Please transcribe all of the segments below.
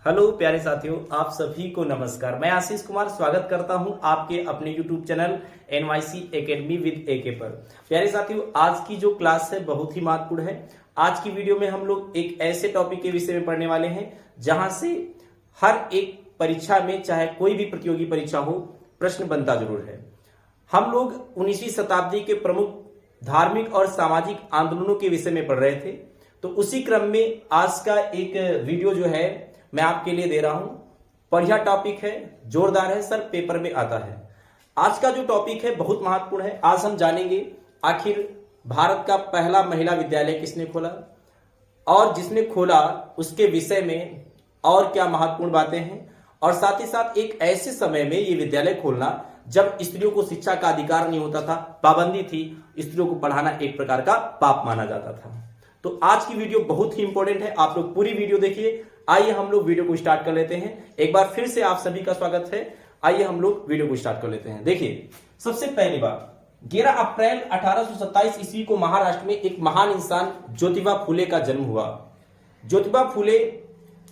Hello प्यारे साथियों, आप सभी को नमस्कार। मैं आशीष कुमार स्वागत करता हूं आपके अपने YouTube channel NYC academy with AK पर। प्यारे साथियों, आज की जो क्लास है बहुत ही महत्वपूर्ण है। आज की वीडियो में हम लोग एक ऐसे टॉपिक के विषय में पढ़ने वाले हैं जहां से हर एक परीक्षा में, चाहे कोई भी प्रतियोगी परीक्षा हो, प्रश्न बनता जरूर है। हम लोग 19वीं शताब्दी के प्रमुख धार्मिक और सामाजिक आंदोलनों के विषय में पढ़ रहे थे, तो उसी क्रम में आज का एक वीडियो जो है मैं आपके लिए दे रहा हूं। बढ़िया टॉपिक है, जोरदार है सर, पेपर में आता है। आज का जो टॉपिक है बहुत महत्वपूर्ण है। आज हम जानेंगे आखिर भारत का पहला महिला विद्यालय किसने खोला और जिसने खोला उसके विषय में और क्या महत्वपूर्ण बातें हैं, और साथ ही साथ एक ऐसे समय में ये विद्यालय खोलना जब स्त्रियों को शिक्षा का अधिकार नहीं होता था, पाबंदी थी, स्त्रियों को पढ़ाना एक प्रकार का पाप माना जाता था। तो आज की वीडियो बहुत ही इंपॉर्टेंट है, आप लोग पूरी वीडियो देखिए। आइए हम लोग वीडियो को स्टार्ट कर लेते हैं। एक बार फिर से आप सभी का स्वागत है। आइए हम लोग वीडियो को स्टार्ट कर लेते हैं। देखिए, सबसे पहली बात, 11 अप्रैल 1827 ईस्वी को महाराष्ट्र में एक महान इंसान ज्योतिबा फुले का जन्म हुआ। ज्योतिबा फुले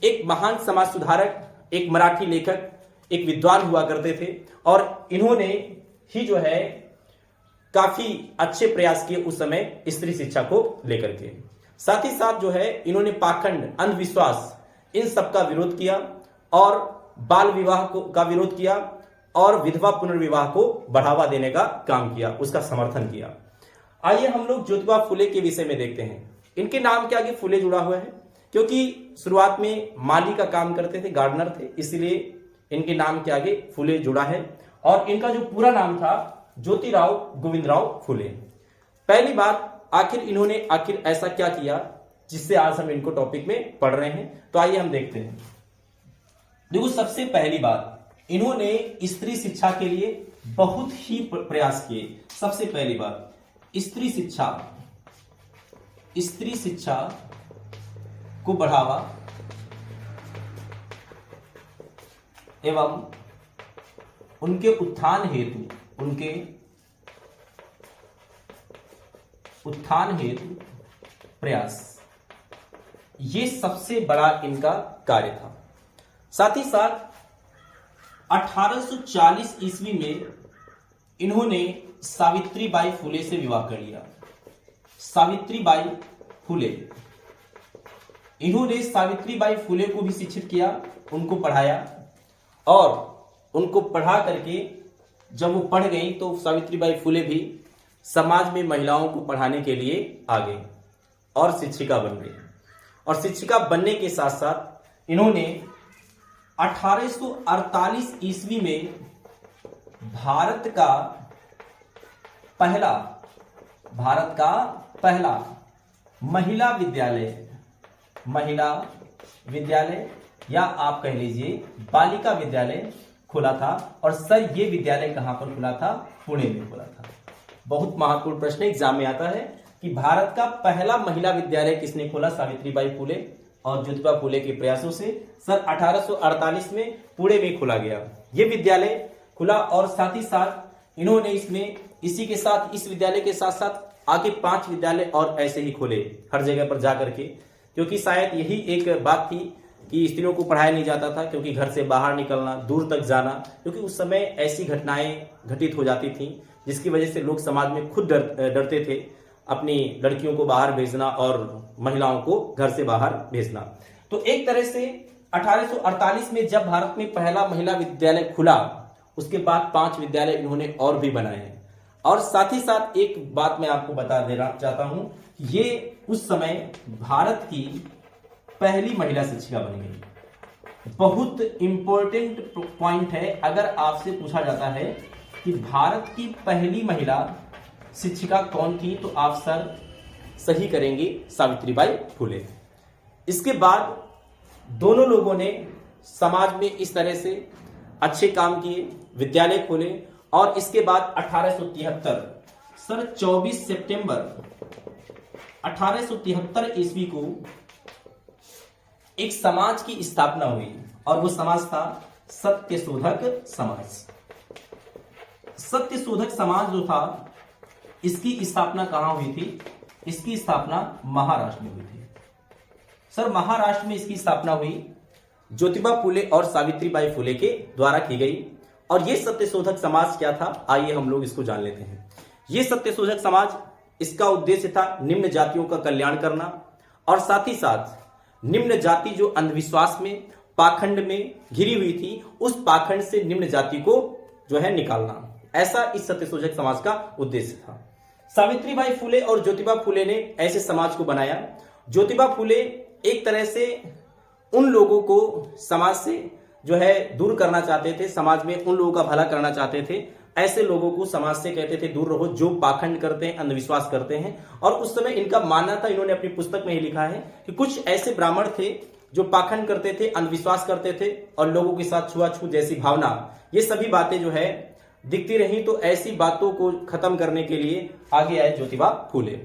एक महान समाज सुधारक, एक मराठी लेखक, एक विद्वान हुआ करते थे, और इन्होंने ही जो है काफी अच्छे प्रयास किए उस समय स्त्री शिक्षा को लेकर के। साथ ही साथ जो है इन्होंने पाखंड, अंधविश्वास, इन सब का विरोध किया और बाल विवाह का विरोध किया और विधवा पुनर्विवाह को बढ़ावा देने का काम किया, उसका समर्थन किया। आइए हम लोग ज्योतिबा फुले के विषय में देखते हैं। इनके नाम के आगे फुले जुड़ा हुआ है क्योंकि शुरुआत में माली का काम करते थे, गार्डनर थे, इसलिए इनके नाम के आगे फुले जुड़ा है। और इनका जो पूरा नाम था ज्योतिराव गोविंदराव फुले। पहली बात, आखिर इन्होंने ऐसा क्या किया जिससे आज हम इनको टॉपिक में पढ़ रहे हैं, तो आइए हम देखते हैं। देखो, सबसे पहली बात, इन्होंने स्त्री शिक्षा के लिए बहुत ही प्रयास किए। सबसे पहली बात, स्त्री शिक्षा को बढ़ावा एवं उनके उत्थान हेतु प्रयास, ये सबसे बड़ा इनका कार्य था। साथ ही साथ 1840 ईस्वी में इन्होंने सावित्रीबाई फुले से विवाह कर लिया। सावित्रीबाई फुले, इन्होंने सावित्रीबाई फुले को भी शिक्षित किया, उनको पढ़ाया, और उनको पढ़ा करके जब वो पढ़ गई तो सावित्रीबाई फुले भी समाज में महिलाओं को पढ़ाने के लिए आ गई और शिक्षिका बन गई। और शिक्षिका बनने के साथ साथ इन्होंने 1848 ईस्वी में भारत का पहला महिला विद्यालय या आप कह लीजिए बालिका विद्यालय खुला था। और सर, ये विद्यालय कहां पर खुला था? पुणे में खुला था। बहुत महत्वपूर्ण प्रश्न एग्जाम में आता है कि भारत का पहला महिला विद्यालय किसने खोला? सावित्रीबाई फुले और ज्योतिबा फुले के प्रयासों से सन 1848 में पुणे में खोला गया ये विद्यालय खुला। और साथ ही साथ इन्होंने इस विद्यालय के साथ साथ आगे 5 विद्यालय और ऐसे ही खोले हर जगह पर जाकर के, क्योंकि शायद यही एक बात थी कि स्त्रियों को पढ़ाया नहीं जाता था, क्योंकि घर से बाहर निकलना, दूर तक जाना, क्योंकि उस समय ऐसी घटनाएं घटित हो जाती थी जिसकी वजह से लोग समाज में खुद डरते थे अपनी लड़कियों को बाहर भेजना और महिलाओं को घर से बाहर भेजना। तो एक तरह से 1848 में जब भारत में पहला महिला विद्यालय खुला, उसके बाद 5 विद्यालय इन्होंने और भी बनाए हैं। और साथ ही साथ एक बात मैं आपको बता देना चाहता हूं, ये उस समय भारत की पहली महिला शिक्षिका बन गई। बहुत इंपॉर्टेंट पॉइंट है, अगर आपसे पूछा जाता है कि भारत की पहली महिला शिक्षिका कौन थी, तो आप सर सही करेंगे, सावित्रीबाई फुले। इसके बाद दोनों लोगों ने समाज में इस तरह से अच्छे काम किए, विद्यालय खोले। और इसके बाद 1873 सर 24 सितंबर 1873 ईस्वी को एक समाज की स्थापना हुई, और वो समाज था सत्यशोधक समाज। सत्यशोधक समाज जो था, इसकी स्थापना कहां हुई थी? इसकी स्थापना महाराष्ट्र में हुई थी। सर महाराष्ट्र में इसकी स्थापना हुई ज्योतिबा फूले और सावित्रीबाई फूले के द्वारा की गई। और ये सत्यशोधक समाज क्या था, आइए हम लोग इसको जान लेते हैं। ये सत्यशोधक समाज, इसका उद्देश्य था निम्न जातियों का कल्याण करना और साथ ही साथ निम्न जाति जो अंधविश्वास में, पाखंड में घिरी हुई थी, उस पाखंड से निम्न जाति को जो है निकालना, ऐसा इस सत्यशोधक समाज का उद्देश्य था। सावित्रीबाई फूले और ज्योतिबा फूले ने ऐसे समाज को बनाया। ज्योतिबा फूले एक तरह से उन लोगों को समाज से जो है दूर करना चाहते थे, समाज में उन लोगों का भला करना चाहते थे। ऐसे लोगों को समाज से कहते थे दूर रहो जो पाखंड करते हैं, अंधविश्वास करते हैं। और उस समय इनका मानना था, इन्होंने अपनी पुस्तक में ही लिखा है कि कुछ ऐसे ब्राह्मण थे जो पाखंड करते थे, अंधविश्वास करते थे और लोगों के साथ छुआछूत जैसी भावना, ये सभी बातें जो है दिखती रही। तो ऐसी बातों को खत्म करने के लिए आगे आए ज्योतिबा फूले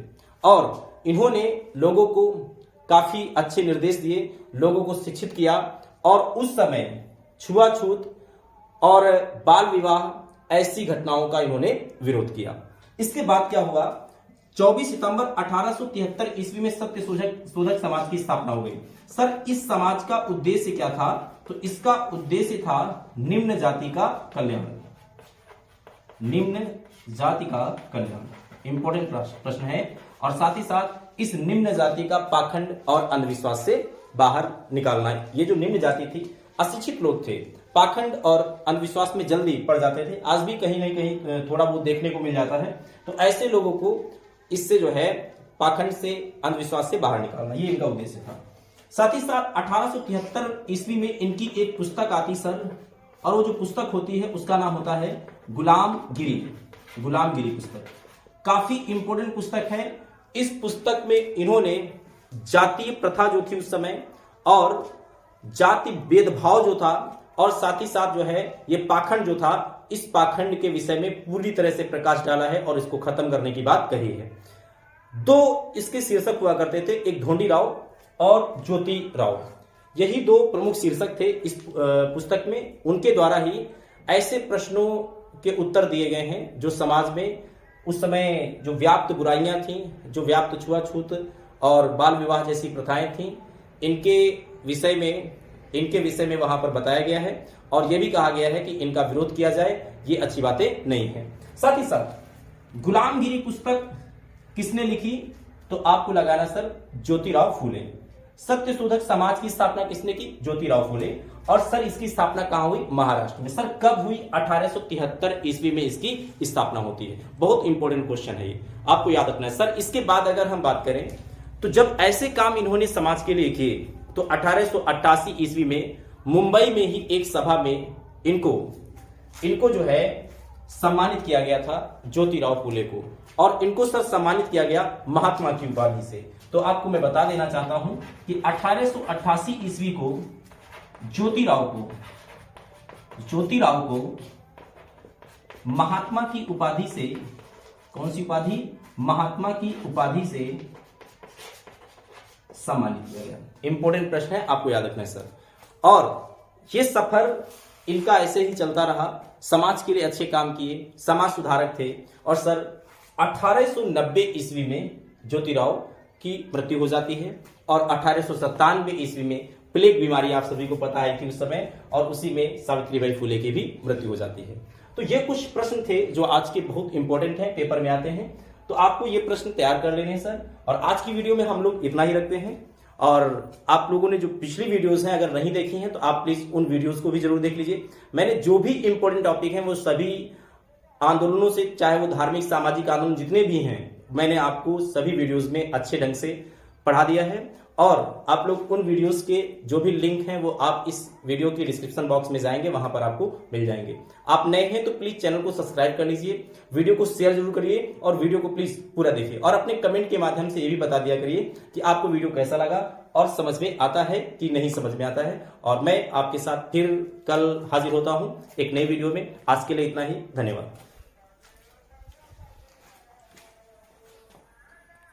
और इन्होंने लोगों को काफी अच्छे निर्देश दिए, लोगों को शिक्षित किया और उस समय छुआछूत और बाल विवाह ऐसी घटनाओं का इन्होंने विरोध किया। इसके बाद क्या हुआ, 24 सितंबर 1873 ईस्वी में सत्यशोधक समाज की स्थापना हो गई। सर, इस समाज का उद्देश्य क्या था? तो इसका उद्देश्य था निम्न जाति का कल्याण। निम्न जाति का कल्याण इंपॉर्टेंट प्रश्न है। और साथ ही साथ इस निम्न जाति का पाखंड और अंधविश्वास से बाहर निकालना। ये जो निम्न जाति थी, अशिक्षित लोग थे, पाखंड और अंधविश्वास में जल्दी पड़ जाते थे, आज भी कहीं न कहीं थोड़ा बहुत देखने को मिल जाता है। तो ऐसे लोगों को इससे जो है पाखंड से, अंधविश्वास से बाहर निकालना, ये इनका उद्देश्य था। साथ ही साथ 1873 ईस्वी में इनकी एक पुस्तक आती सर, और वो जो पुस्तक होती है उसका नाम होता है गुलामगिरी पुस्तक। काफी इंपॉर्टेंट पुस्तक है। इस पुस्तक में इन्होंने जातीय प्रथा जो थी उस समय और जाति भेदभाव जो था और साथ ही साथ जो है ये पाखंड जो था, इस पाखंड के विषय में पूरी तरह से प्रकाश डाला है और इसको खत्म करने की बात कही है। दो इसके शीर्षक हुआ करते थे, एक ढोंडी राव और ज्योति राव। यही दो प्रमुख शीर्षक थे इस पुस्तक में। उनके द्वारा ही ऐसे प्रश्नों के उत्तर दिए गए हैं जो समाज में उस समय जो व्याप्त बुराइयां थीं, जो व्याप्त छुआछूत और बाल विवाह जैसी प्रथाएं थीं, इनके विषय में वहां पर बताया गया है। और यह भी कहा गया है कि इनका विरोध किया जाए, ये अच्छी बातें नहीं है। साथ ही साथ गुलामगिरी पुस्तक किसने लिखी? तो आपको लगाना सर, ज्योतिराव फूले। सत्यशोधक समाज की स्थापना किसने की? ज्योतिराव फूले। और सर इसकी स्थापना कहां हुई? महाराष्ट्र में। सर कब हुई? 1873 ईस्वी में इसकी स्थापना होती है। बहुत इंपॉर्टेंट क्वेश्चन है ये, आपको याद रखना है। सर इसके बाद अगर हम बात करें तो जब ऐसे काम इन्होंने समाज के लिए किए तो 1888 ईस्वी में मुंबई में ही एक सभा में इनको जो है सम्मानित किया गया था, ज्योतिराव फूले को। और इनको सर सम्मानित किया गया महात्मा की उपाधि से। तो आपको मैं बता देना चाहता हूं कि 1888 ईस्वी को ज्योतिराव को महात्मा की उपाधि से, कौन सी उपाधि? महात्मा की उपाधि से सम्मानित किया गया। इंपॉर्टेंट प्रश्न है, आपको याद रखना है सर। और ये सफर इनका ऐसे ही चलता रहा, समाज के लिए अच्छे काम किए, समाज सुधारक थे। और सर 1890 ईस्वी में ज्योतिराव की मृत्यु हो जाती है और 1897 ईस्वी में प्लेग बीमारी आप सभी को पता है कि उस समय, और उसी में सावित्रीबाई फूले की भी मृत्यु हो जाती है। तो ये कुछ प्रश्न थे जो आज के बहुत इंपॉर्टेंट हैं, पेपर में आते हैं। तो आपको ये प्रश्न तैयार कर लेने हैं सर। और आज की वीडियो में हम लोग इतना ही रखते हैं। और आप लोगों ने जो पिछली वीडियोस हैं अगर नहीं देखी हैं तो आप प्लीज उन वीडियोस को भी जरूर देख लीजिए। मैंने जो भी इंपॉर्टेंट टॉपिक हैं वो सभी आंदोलनों से, चाहे वो धार्मिक सामाजिक आंदोलन जितने भी हैं, मैंने आपको सभी वीडियोस में अच्छे ढंग से पढ़ा दिया है। और आप लोग उन वीडियोस के जो भी लिंक हैं वो आप इस वीडियो के डिस्क्रिप्शन बॉक्स में जाएंगे, वहां पर आपको मिल जाएंगे। आप नए हैं तो प्लीज चैनल को सब्सक्राइब कर लीजिए, वीडियो को शेयर जरूर करिए और वीडियो को प्लीज पूरा देखिए। और अपने कमेंट के माध्यम से ये भी बता दिया करिए कि आपको वीडियो कैसा लगा और समझ में आता है कि नहीं समझ में आता है। और मैं आपके साथ फिर कल हाजिर होता हूं एक नई वीडियो में। आज के लिए इतना ही, धन्यवाद।